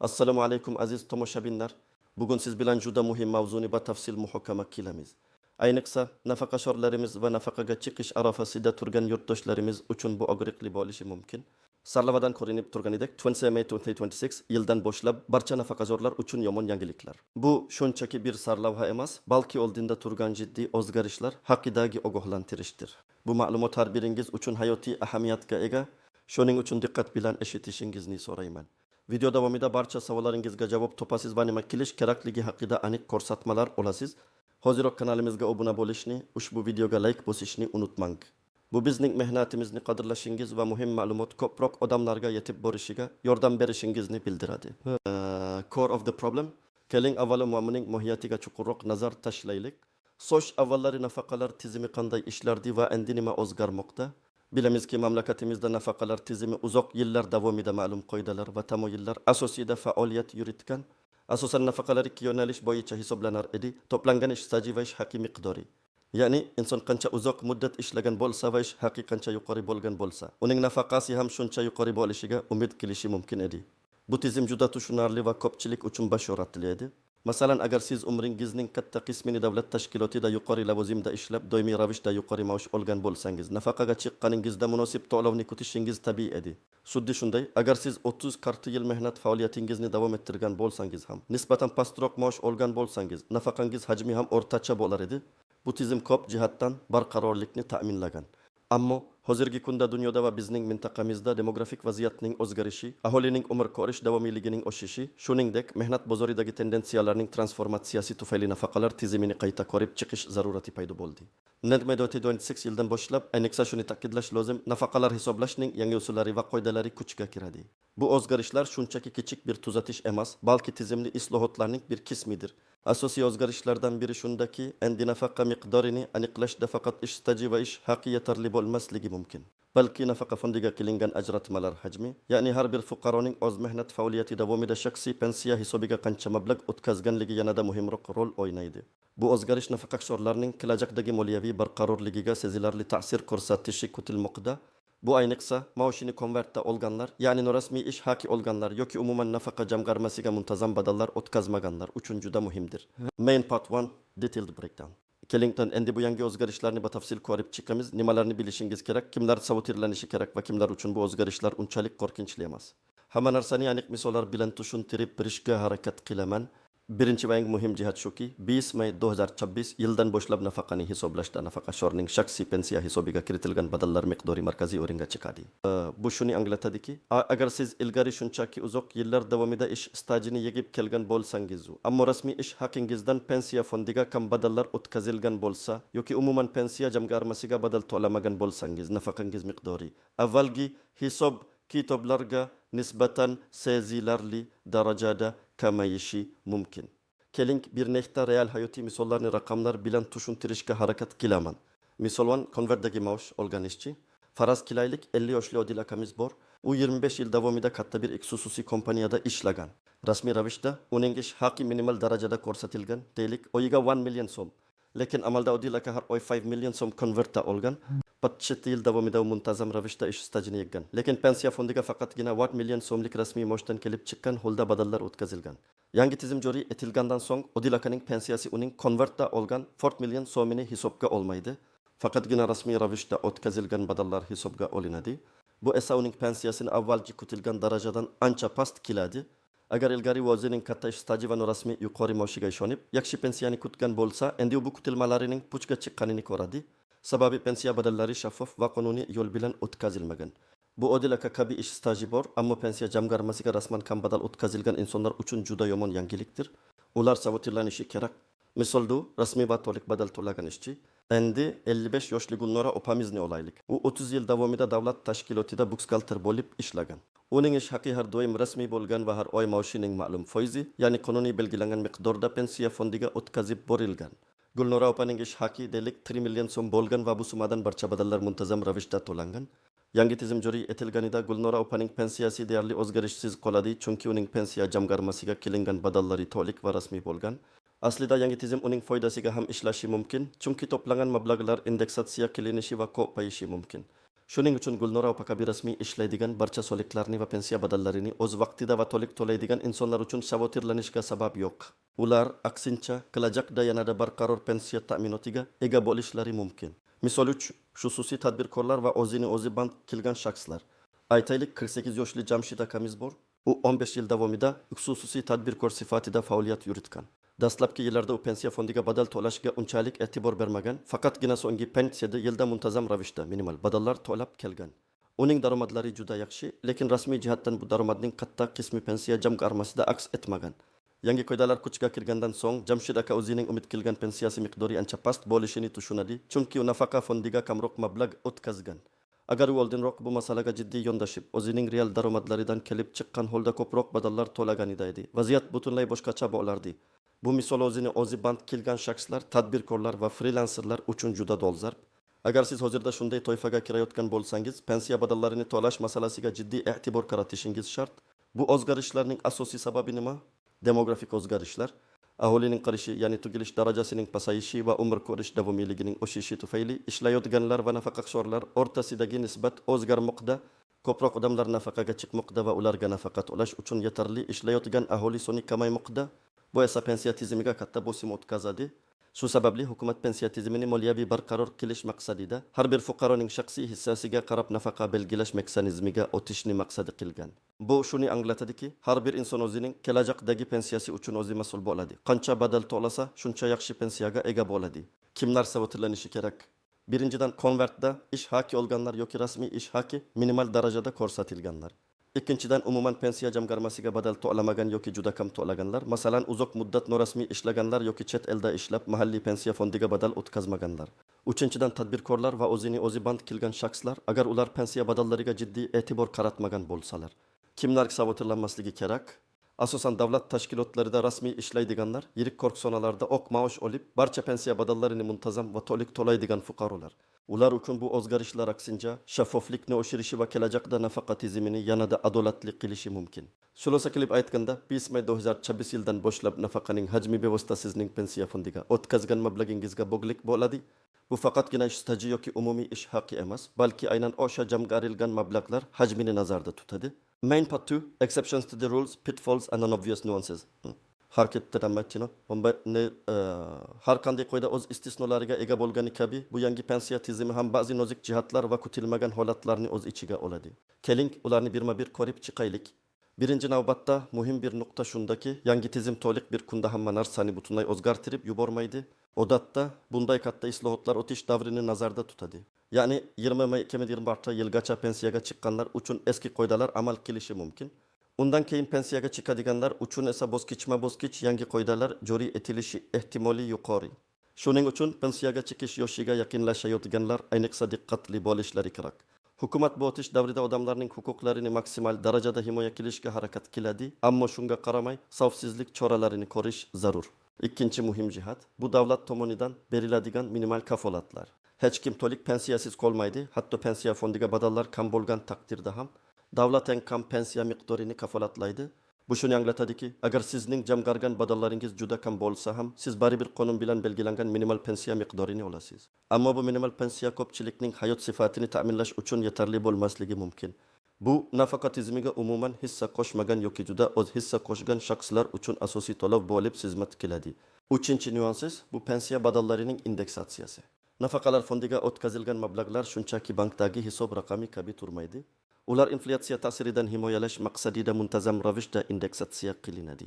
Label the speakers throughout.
Speaker 1: Assalomu alaykum aziz tomoshabinlar. Bugun siz bilan juda muhim mavzuni batafsil muhokama qilamiz. Ayniqsa nafaqaxo'rlarimiz va nafaqaga chiqish arafasida turgan yurtdoshlarimiz uchun bu og'riqli bo'lishi mumkin. Sarlavadan ko'rinib turganidek 20 May 2026 yildan boshlab barcha nafaqaxo'rlar uchun yomon yangiliklar. Bu shunchaki bir sarlavha emas, balki oldinda turgan jiddiy o'zgarishlar haqidagi ogohlantirishdir. Bu ma'lumot har biringiz uchun hayotiy ahamiyatga ega. Shuning uchun diqqat bilan eshitishingizni so'rayman. Video davomida barcha savollaringizga javob topasiz va nima qilish kerakligi haqida aniq ko'rsatmalar olasiz. Hoziroq kanalimizga obuna bo'lishni, ushbu videoga like bosishni unutmang. Bu bizning mehnatimizni qadrlashingiz va muhim ma'lumot ko'proq odamlarga yetib borishiga yordam berishingizni bildiradi. Core of the problem. Keling avvalo muammoning mohiyatiga chuqurroq nazar tashlaylik. So'sh avvallari nafaqalar tizimi qanday ishlardi va endi nima o'zgarmoqda? Bilamizki mamlakatimizda nafaqalar tizimi uzoq yillar davomida ma'lum qoidalar va tamoyillar asosida faoliyat yuritgan. Asosan nafaqalar ikki yo'nalish bo'yicha hisoblanar edi: to'plangan ish staji va ish haqi miqdori. Ya'ni inson qancha uzoq muddat ishlagan bo'lsa va ish haqi qancha yuqori bo'lgan bo'lsa, uning nafaqasi ham shuncha yuqori bo'lishiga umid qilishi mumkin edi. Bu tizim juda tushunarli va ko'pchilik uchun bashoratli edi. Masalan, agar siz umringizning katta qismini davlat tashkilotida yuqori lavozimda ishlab, doimiy ravishda yuqori maosh olgan bo'lsangiz, nafaqaga chiqqaningizda munosib to'lovni kutishingiz tabiiy edi. Xuddi shunday, agar siz 30-40 yil mehnat faoliyatingizni davom ettirgan bo'lsangiz ham, nisbatan pastroq maosh olgan bo'lsangiz, nafaqangiz hajmi ham o'rtacha bo'lar edi. Bu tizim ko'p jihatdan barqarorlikni ta'minlagan. Ammo hozirgi kunda dunyoda va bizning mintaqamizda demografik vaziyatning o'zgarishi, aholining umr ko'rish davomiyligining oshishi, shuningdek mehnat bozoridagi tendensiyalarning transformatsiyasi tufayli nafaqalar tizimini qayta ko'rib chiqish zarurati paydo bo'ldi. May 2026 yildan boshlab, ayniqsa shuni ta'kidlash lozim, nafaqalar hisoblashning yangi usullari va qoidalari kuchga kiradi. Bu o'zgarishlar shunchaki kichik bir tuzatish emas, balki tizimli islohotlarning bir qismidir. Asosiy o'zgarishlardan biri shundaki, endi nafaqa miqdorini aniqlashda faqat ish staji va ish haqi yetarli bo'lmasligi mumkin. Balki nafaqa fondiga qilingan ajratmalar hajmi, ya'ni har bir fuqaroning o'z mehnat faoliyati davomida shaxsiy pensiya hisobiga qancha mablag' o'tkazganligi yanada muhimroq rol o'ynaydi. Bu o'zgarish nafaqaxo'rlarning kelajakdagi moliyaviy barqarorligiga sezilarli ta'sir ko'rsatishi kutilmoqda. Bu ayniqsa maoshini konvertda olganlar, ya'ni norasmiy ish haqi olganlar yoki umuman nafaqa jamg'armasiga muntazam badallar o'tkazmaganlar uchun juda muhimdir. Main part 1 detailed breakdown. Kelington endi bu yangi o'zgarishlarni batafsil ko'rib chiqamiz. Nimalarni bilishingiz kerak, kimlar savotirlanishi kerak va kimlar uchun bu o'zgarishlar unchalik qo'rqinchli emas. Hamma narsani aniq misollar bilan tushuntirib berishga harakat qilaman. Birinchi va eng muhim jihat shuki, 20 May 2026 yildan boshlab nafaqani hisoblashda nafaqaxo'rning shaxsiy pensiya hisobiga kiritilgan badallar miqdori markaziy o'ringa chiqadi. Bu shuni anglatadiki, agar siz ilgari shunchaki uzoq yillar davomida ish stajini yig'ib kelgan bo'lsangiz, ammo rasmiy ish haqingizdan pensiya fondiga kam badallar o'tkazilgan bo'lsa yoki umuman pensiya jamg'armasiga badal to'lamagan bo'lsangiz, nafaqangiz miqdori avvalgi hisob kitoblarga nisbatan sezilarli darajada kamayishi mumkin. Keling bir nechta real hayotiy misollarni raqamlar bilan tushuntirishga harakat qilaman. Misol 1, konvertdagi maosh olgan ishchi. Faraz qilaylik, 50 yoshli Odil akamiz bor. U 25 yil davomida katta bir xususiy kompaniyada ishlagan. Rasmiy ravishda uning ish haqi minimal darajada ko'rsatilgan. Deylik, oyiga 1 million so'm. Lekin amalda Odil aka har oy 5 million so'm konvertda olgan. 7 yil davomida u muntazam ravishda ish stajini yig'gan. Lekin pensiya fondiga faqatgina 1 million so'mlik rasmiy maoshdan kelib chiqqan holda badallar o'tkazilgan. Yangi tizim joriy etilgandan so'ng Odil akaning pensiyasi uning konvertda olgan 4 million so'mini hisobga olmaydi. Faqatgina rasmiy ravishda o'tkazilgan badallar hisobga olinadi. Bu esa uning pensiyasini avvalgi kutilgan darajadan ancha past qiladi. Agar ilgari o'zining katta ish staji va norasmiy yuqori maoshiga ishonib, yaxshi pensiyani kutgan bo'lsa, endi bu kutilmalarining puchga chiqqanini ko'radi. Sababi pensiya badallari shaffof va qonuniy yo'l bilan o'tkazilmagan. Bu Odil aka kabi ish staji bor, ammo pensiya jamg'armasiga rasman kam badal o'tkazilgan insonlar uchun juda yomon yangilikdir. Ular savotirlanishi kerak. Misolda rasmiy va to'liq badal to'lagan ishchi. Endi 55 yoshli Gulnora opamizni olaylik. U 30 yil davomida davlat tashkilotida buxgalter bo'lib ishlagan. Uning ish haqi har doim rasmiy bo'lgan va har oy maoshining ma'lum foizi, ya'ni qonuniy belgilangan miqdorda pensiya fondiga o'tkazib borilgan. Gulnora opaning ish haqi deylik 3 million so'm bo'lgan va bu summadan barcha badallar muntazam ravishda to'langan. Yangi tizim joriy etilganida Gulnora opaning pensiyasi deyarli o'zgarishsiz qoladi, chunki uning pensiya jamg'armasiga qilingan badallari to'liq va rasmiy bo'lgan. Aslida yangi tizim uning foydasiga ham ishlashi mumkin, chunki to'plangan mablag'lar indeksatsiya qilinishi va ko'payishi mumkin. Shuning uchun Gulnora opa bir rasmiy ishlaydigan barcha soliqlarni va pensiya badallarini o'z vaqtida va to'liq to'laydigan insonlar uchun xavotirlanishga sabab yo'q. Ular aksincha kelajakda yanada barqaror pensiya ta'minotiga ega bo'lishlari mumkin. Misol uchun, xususiy tadbirkorlar va o'zini o'zi band kelgan shaxslar. Aytaylik 48 yoshli Jamshid akamiz bor. U 15 yil davomida xususiy tadbirkor sifatida faoliyat yuritgan. Dastlabki yillarda u pensiya fondiga badal to'lashga unchalik e'tibor bermagan, faqatgina so'nggi pensiyada yilda muntazam ravishda minimal badallar to'lab kelgan. Uning daromadlari juda yaxshi, lekin rasmiy jihatdan bu daromadning katta qismi pensiya jamg'armasida aks etmagan. Yangi qoidalar kuchga kirgandan so'ng Jamshid aka o'zining umid qilgan pensiyasi miqdori ancha past bo'lishini tushunadi, chunki u nafaqa fondiga kamroq mablag' o'tkazgan. Agar u oldinroq bu masalaga jiddiy yondashib, o'zining real daromadlaridan kelib chiqqan holda ko'proq badallar to'laganida edi, vaziyat butunlay boshqacha bo'lardi. Bu misol o'zini o'zi band kelgan shaxslar, tadbirkorlar va frilanserlar uchun juda dolzarb. Agar siz hozirda shunday toifaga kirayotgan bo'lsangiz, pensiya badallarini to'lash masalasiga jiddiy e'tibor qaratishingiz shart. Bu o'zgarishlarning asosiy sababi nima? Demografik o'zgarishlar, aholining qarishi, ya'ni tugilish darajasining pasayishi va umr ko'rish davomiyligining o'sishi tufayli ishlayotganlar va nafaqaxo'rlar o'rtasidagi nisbat o'zgarmoqda. Ko'proq odamlar nafaqaga chiqmoqda va ularga nafaqa to'lash uchun yetarli ishlayotgan aholi soni kamaymoqda. Bu esa pensiya tizimiga katta bosim o'tkazadi. Shu sababli hukumat pensiya tizimini moliyaviy barqaror qilish maqsadida har bir fuqaroning shaxsiy hissasiga qarab nafaqa belgilash mexanizmiga o'tishni maqsadi qilgan. Bu shuni anglatadiki, har bir inson o'zining kelajakdagi pensiyasi uchun o'zi mas'ul bo'ladi. Qancha badal to'lasa, shuncha yaxshi pensiyaga ega bo'ladi. Kimlar savotirlanishi kerak? Birinchidan, konvertda ish haqi olganlar yoki rasmiy ish haqi minimal darajada ko'rsatilganlar. Ikkinchidan, umuman pensiya jamg'armasiga badal to'lamagan yoki juda kam to'laganlar, masalan, uzoq muddat norasmiy ishlaganlar yoki chet elda ishlab mahalliy pensiya fondiga badal o'tkazmaganlar. Uchinchidan, tadbirkorlar va o'zini o'zi band kelgan shaxslar, agar ular pensiya badallariga jiddiy e'tibor qaratmagan bo'lsalar. Kimlar savotirlanmasligi kerak? Asosan davlat tashkilotlarida rasmiy ishlaydiganlar, yirik korxonalarda oq maosh olib, barcha pensiya badallarini muntazam va to'liq to'laydigan fuqarolar. Ular uchun bu o'zgarishlar aksincha shaffoflikni oshirishi va kelajakda nafaqa tizimini yanada adolatli qilishi mumkin. Xulosa qilib aytganda, 5 may 2024 yildan boshlab nafaqaning hajmi bevosita sizning pensiya fondiga o'tkazgan mablag'ingizga bog'liq bo'ladi. Bu faqatgina ish staji yoki umumiy ish haqi emas, balki aynan o'sha jamg'arilgan mablag'lar hajmini nazarda tutadi. Main part 2, exceptions to the rules, pitfalls and non-obvious nuances. Har qanday qoida o'z istisnolariga ega bo'lgani kabi, bu yangi pensiya tizimi ham ba'zi nozik jihatlar va kutilmagan holatlarni o'z ichiga oladi. Keling, ularni birma-bir ko'rib chiqaylik. Birinchi navbatda muhim bir nuqta shundaki, yangi tizim to'liq bir kunda hamma narsani butunlay o'zgartirib yubormaydi. Odatda bunday katta islohotlar o'tish davrini nazarda tutadi. Ya'ni 20 may 2026 yilgacha pensiyaga chiqqanlar uchun eski qoidalar amal qilishi mumkin. Undan keyin pensiyaga chiqadiganlar uchun esa bosqichma-bosqich yangi qoidalar joriy etilishi ehtimoli yuqori. Shuning uchun pensiyaga chiqish yoshiga yaqinlashayotganlar ayniqsa diqqatli bo'lishlari kerak. Hukumat bu o'tish davrida odamlarning huquqlarini maksimal darajada himoya qilishga harakat qiladi, ammo shunga qaramay xavfsizlik choralarini ko'rish zarur. Ikkinchi muhim jihat, bu davlat tomonidan beriladigan minimal kafolatlar. Hech kim to'liq pensiyasiz qolmaydi, hatto pensiya fondiga badallar kam bo'lgan taqdirda ham davlat eng kam pensiya miqdorini kafolatlaydi. Bu shuni anglatadiki, agar sizning jamg'argan badallaringiz juda kam bo'lsa ham, siz baribir qonun bilan belgilangan minimal pensiya miqdorini olasiz. Ammo bu minimal pensiya ko'pchilikning hayot sifatini ta'minlash uchun yetarli bo'lmasligi mumkin. Bu nafaqa tizimiga umuman hissa qo'shmagan yoki juda oz hissa qo'shgan shaxslar uchun asosiy to'lov bo'lib xizmat qiladi. Uchinchi nuansiz, bu pensiya badallarining indeksatsiyasi. Nafaqalar fondiga o'tkazilgan mablag'lar shunchaki bankdagi hisob raqami kabi turmaydi. Ular inflyatsiya ta'siridan himoyalash maqsadida muntazam ravishda indeksatsiya qilinadi.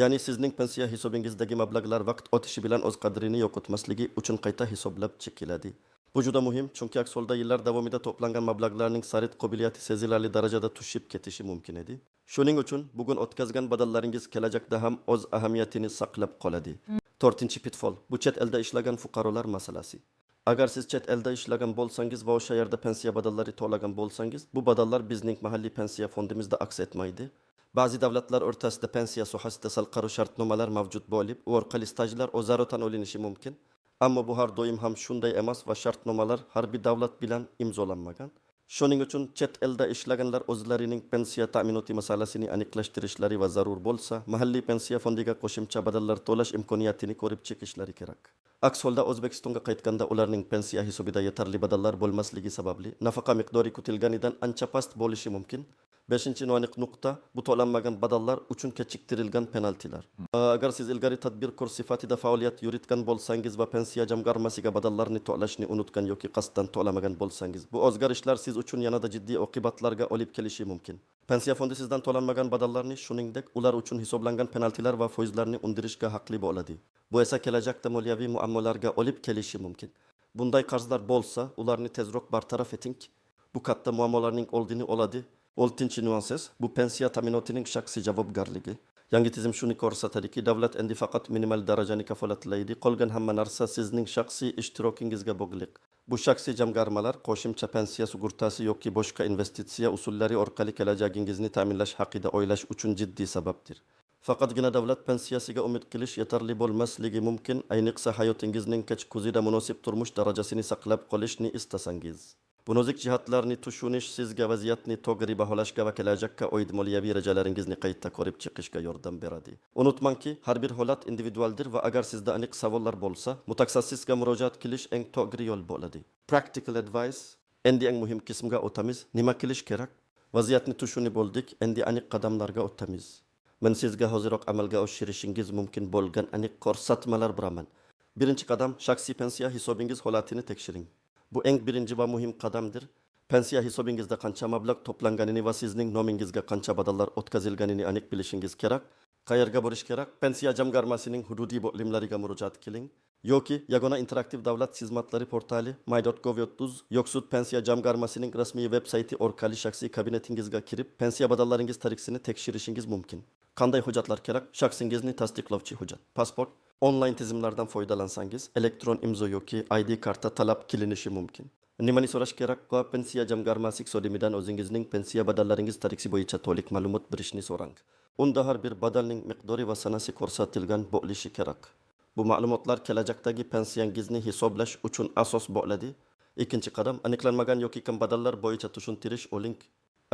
Speaker 1: Ya'ni sizning pensiya hisobingizdagi mablag'lar vaqt o'tishi bilan o'z qadrini yo'qotmasligi uchun qayta hisoblab chiqiladi. Bu juda muhim, chunki aks holda yillar davomida to'plangan mablag'larning xarid qobiliyati sezilarli darajada tushib ketishi mumkin edi. Shuning uchun bugun o'tkazgan badallaringiz kelajakda ham o'z ahamiyatini saqlab qoladi. 4-chi pitfall, bu chet elda ishlagan fuqarolar masalasi. Agar siz chet elda ishlagan bo'lsangiz va o'sha yerda pensiya badallari to'lagan bo'lsangiz, bu badallar bizning mahalliy pensiya fondimizda aks etmaydi. Ba'zi davlatlar o'rtasida pensiya sohasida xalqaro shartnomalar mavjud bo'lib, u orqali stajlar o'zaro tan olinishi mumkin. Ammo bu har doim ham shunday emas va shartnomalar har bir davlat bilan imzolanmagan. Shuning uchun chet elda ishlaganlar o'zlarining pensiya ta'minoti masalasini aniqlashtirishlari va zarur bo'lsa, mahalliy pensiya fondiga qo'shimcha badallar to'lash imkoniyatini ko'rib chiqishlari kerak. Aks holda O'zbekistonga qaytganda ularning pensiya hisobida yetarli badallar bo'lmasligi sababli nafaqa miqdori kutilganidan ancha past bo'lishi mumkin. 5-noaniq nuqta bu to'lanmagan badallar uchun kechiktirilgan penaltilar. Agar siz ilgari tadbirkor sifatida faoliyat yuritgan bo'lsangiz va pensiya jamg'armasiga badallarni to'lashni unutgan yoki qasddan to'lamagan bo'lsangiz, bu o'zgarishlar siz uchun yanada jiddiy oqibatlarga olib kelishi mumkin. Pensiya fondi sizdan to'lanmagan badallarni, shuningdek, ular uchun hisoblangan penaltilar va foizlarni undirishga haqli bo'ladi. Bu esa kelajakda moliyaviy muammolarga olib kelishi mumkin. Bunday qarzlar bo'lsa, ularni tezroq bartaraf eting. Bu katta muammolarning oldini oladi. 6-nuansiz, bu pensiya ta'minotining shaxsiy javobgarligi. Yangi tizim shuni ko'rsatadiki, davlat endi faqat minimal darajani kafolatlaydi, qolgan hamma narsa sizning shaxsiy ishtirokingizga bog'liq. Bu shaxsiy jamg'armalar qo'shimcha pensiya sug'urtasi yoki boshqa investitsiya usullari orqali kelajagingizni ta'minlash haqida o'ylash uchun jiddiy sababdir. Faqatgina davlat pensiyasiga umid qilish yetarli bo'lmasligi mumkin, ayniqsa hayotingizning kechqurunda munosib turmush darajasini saqlab qolishni istasangiz. Bu nozik jihatlarni tushunish sizga vaziyatni to'g'ri baholashga va kelajakka oid moliyaviy rejalaringizni qayta ko'rib chiqishga yordam beradi. Unutmangki, har bir holat individualdir va agar sizda aniq savollar bo'lsa, mutaxassisga murojaat qilish eng to'g'ri yo'l bo'ladi. Practical advice. Endi eng muhim qismga o'tamiz. Nima qilish kerak? Vaziyatni tushunib oldik, endi aniq qadamlarga o'tamiz. Men sizga hoziroq amalga oshirishingiz mumkin bo'lgan aniq ko'rsatmalar beraman. Birinchi qadam, shaxsiy pensiya hisobingiz holatini tekshiring. Bu eng birinchi va muhim qadamdir. Pensiya hisobingizda qancha mablag' to'planganini va sizning nomingizga qancha badallar o'tkazilganini aniq bilishingiz kerak. Qayerga borish kerak? Pensiya jamg'armasining hududiy bo'limlariga murojaat qiling yoki Yagona interaktiv davlat xizmatlari portali my.gov.uz yoxud pensiya jamg'armasining rasmiy veb-sayti orqali shaxsiy kabinetingizga kirib, pensiya badallaringiz tarixini tekshirishingiz mumkin. Qanday hujjatlar kerak? Shaxsingizni tasdiqlovchi hujjat, pasport. Onlayn tizimlardan foydalansangiz, elektron imzo yoki ID karta talab qilinishi mumkin. Nimani so'rash kerak? Pensiya jamg'armasi hisobidan o'zingizning pensiya badallaringiz tarixi bo'yicha to'liq ma'lumot berishni so'rang. Unda har bir badalning miqdori va sanasi ko'rsatilgan bo'lishi kerak. Bu ma'lumotlar kelajakdagi pensiyangizni hisoblash uchun asos bo'ladi. Ikkinchi qadam, aniqlanmagan yoki kam badallar bo'yicha tushuntirish oling.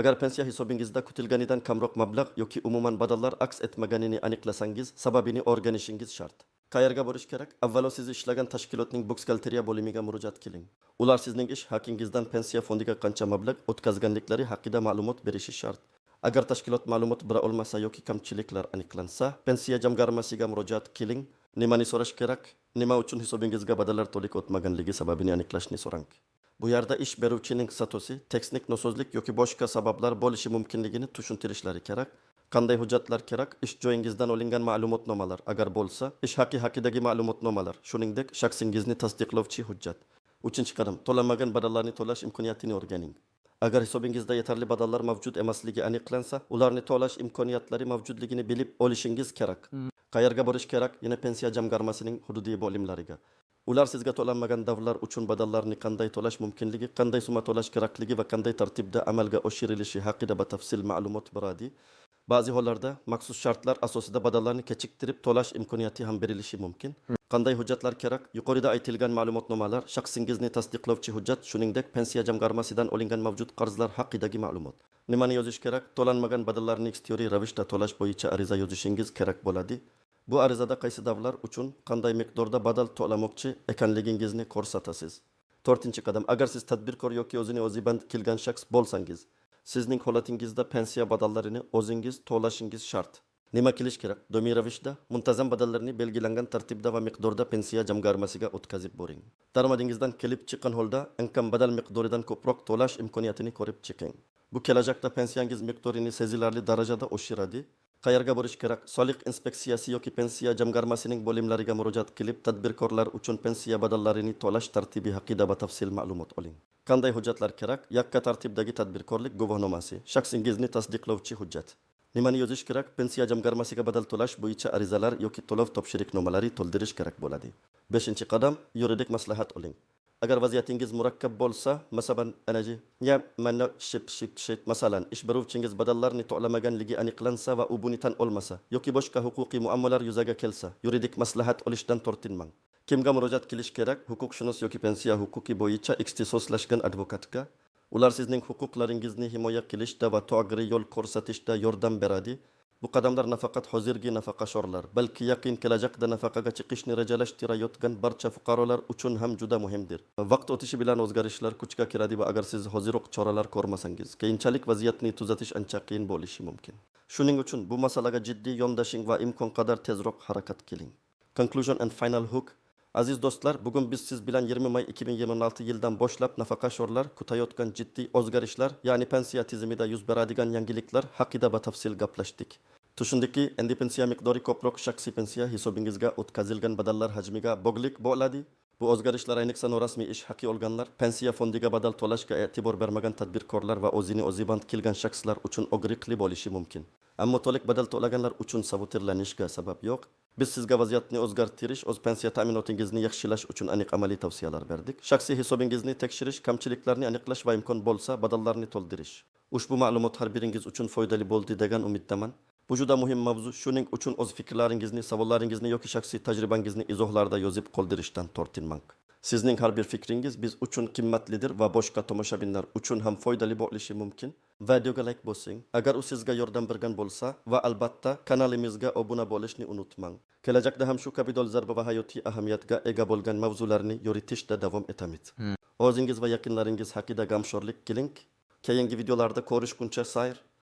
Speaker 1: Agar pensiya hisobingizda kutilganidan kamroq mablag' yoki umuman badallar aks etmaganini aniqlasangiz, sababini o'rganishingiz shart. Qayerga borish kerak? Avvalo siz ishlagan tashkilotning buxgalteriya bo'limiga murojaat qiling. Ular sizning ish haqingizdan pensiya fondiga qancha mablag' o'tkazganliklari haqida ma'lumot berishi shart. Agar tashkilot ma'lumot bera olmasa yoki kamchiliklar aniqlansa, pensiya jamg'armasiga murojaat qiling. Nimani so'rash kerak? Nima uchun hisobingizga badallar to'liq o'tmaganligi sababini aniqlashni so'rang. Bu yerda ish beruvchining statusi, texnik nosozlik yoki boshqa sabablar bo'lishi mumkinligini tushuntirishlari kerak. Qanday hujjatlar kerak? Ish joyingizdan olingan ma'lumotnomalar, agar bo'lsa, ish haqi haqidagi ma'lumotnomalar, shuningdek shaxsingizni tasdiqlovchi hujjat. 3-qadam, to'lanmagan badallarni to'lash imkoniyatini o'rganing. Agar hisobingizda yetarli badallar mavjud emasligi aniqlansa, ularni to'lash imkoniyatlari mavjudligini bilib olishingiz kerak. Qayerga borish kerak? Yana pensiya jamg'armasining hududiy bo'limlariga. Ular sizga to'lanmagan davlar uchun badallarni qanday to'lash mumkinligi, qanday summa to'lash kerakligi va qanday tartibda amalga oshirilishi haqida batafsil ma'lumot beradi. Ba'zi hollarda maxsus shartlar asosida badallarni kechiktirib to'lash imkoniyati ham berilishi mumkin. Qanday hujjatlar kerak? Yuqorida aytilgan ma'lumotnomalar, shaxsingizni tasdiqlovchi hujjat, shuningdek pensiya jamg'armasidan olingan mavjud qarzlar haqidagi ma'lumot. Nimani yozish kerak? To'lanmagan badallarni ixtiyoriy ravishda to'lash bo'yicha ariza yozishingiz kerak bo'ladi. Bu arizada qaysi davlar uchun qanday miqdorda badal to'lamoqchi ekanligingizni ko'rsatasiz. 4-qadam, agar siz tadbirkor yoki o'zini o'zi band qilgan shaxs bo'lsangiz, sizning holatingizda pensiya badallarini o'zingiz to'lashingiz shart. Nima qilish kerak? Doimiy ravishda muntazam badallarni belgilangan tartibda va miqdorda pensiya jamg'armasiga o'tkazib boring. Daromadingizdan kelib chiqqan holda eng kam badal miqdoridan ko'proq to'lash imkoniyatini ko'rib chiqing. Bu kelajakda pensiyangiz miqdorini sezilarli darajada oshiradi. Qayerga borish kerak? Soliq inspeksiyasi yoki pensiya jamg'armasining bo'limlariga murojaat qilib, tadbirkorlar uchun pensiya badallarini to'lash tartibi haqida batafsil ma'lumot oling. Qanday hujjatlar kerak? Yakka tartibdagi tadbirkorlik guvohnomasi, shaxsingizni tasdiqlovchi hujjat. Nimani yozish kerak? Pensiya jamg'armasiga badal to'lash bo'yicha arizalar yoki to'lov topshiriqnomalari to'ldirish kerak bo'ladi. 5-qadam, yuridik maslahat oling. Agar vaziyatingiz murakkab bo'lsa, masalan, masalan, ish beruvchingiz badallarni to'lamaganligi aniqlansa va u buni tan olmasa yoki boshqa huquqiy muammolar yuzaga kelsa, yuridik maslahat olishdan tortinmang. Kimga murojaat qilish kerak? Huquqshunos yoki pensiya huquqi bo'yicha ixtisoslashgan advokatga. Ular sizning huquqlaringizni himoya qilishda va to'g'ri yo'l ko'rsatishda yordam beradi. Bu qadamlar nafaqat hozirgi nafaqaxo'rlar, balki yaqin kelajakda nafaqaga chiqishni rejalashtirayotgan barcha fuqarolar uchun ham juda muhimdir. Vaqt o'tishi bilan o'zgarishlar kuchga kiradi va agar siz hoziroq choralar ko'rmasangiz, keyinchalik vaziyatni tuzatish ancha qiyin bo'lishi mumkin. Shuning uchun bu masalaga jiddiy yondashing va imkon qadar tezroq harakat qiling. Conclusion and final hook. Aziz do'stlar, bugun biz siz bilan 20 may 2026 yildan boshlab nafaqaxo'rlar kutayotgan jiddiy o'zgarishlar, ya'ni pensiya tizimida yuz beradigan yangiliklar haqida batafsil gaplashdik. Tushundikki, endi pensiya miqdori ko'proq shaxsiy pensiya hisobingizga o'tkazilgan badallar hajmiga bog'liq bo'ladi. Bu o'zgarishlar ayniqsa norasmiy ish haqi olganlar, pensiya fondiga badal to'lashga e'tibor bermagan tadbirkorlar va o'zini o'zi band qilgan shaxslar uchun og'riqli bo'lishi mumkin. Ammo to'liq badal to'laganlar uchun sabotirlanishga sabab yo'q. Biz sizga vaziyatni o'zgartirish, o'z pensiya ta'minotingizni yaxshilash uchun aniq amaliy tavsiyalar berdik. Shaxsiy hisobingizni tekshirish, kamchiliklarni aniqlash va imkon bo'lsa badallarni to'ldirish. Ushbu ma'lumot har biringiz uchun foydali bo'ldi degan umiddaman. Bu juda muhim mavzu. Shuning uchun o'z fikrlaringizni, savollaringizni yoki shaxsiy tajribangizni izohlarda yozib qoldirishdan tortinmang. Sizning har bir fikringiz biz uchun qimmatlidir va boshqa tomoshabinlar uchun ham foydali bo'lishi mumkin. Videoga like bosing, agar u sizga yordam bergan bo'lsa va albatta kanalimizga obuna bo'lishni unutmang. Kelajakda ham shu kabi dolzarb va hayotiy ahamiyatga ega bo'lgan mavzularni yoritishda davom etamiz. O'zingiz va yaqinlaringiz haqida g'amxo'rlik qiling. Keyingi videolarda ko'rishguncha sayr.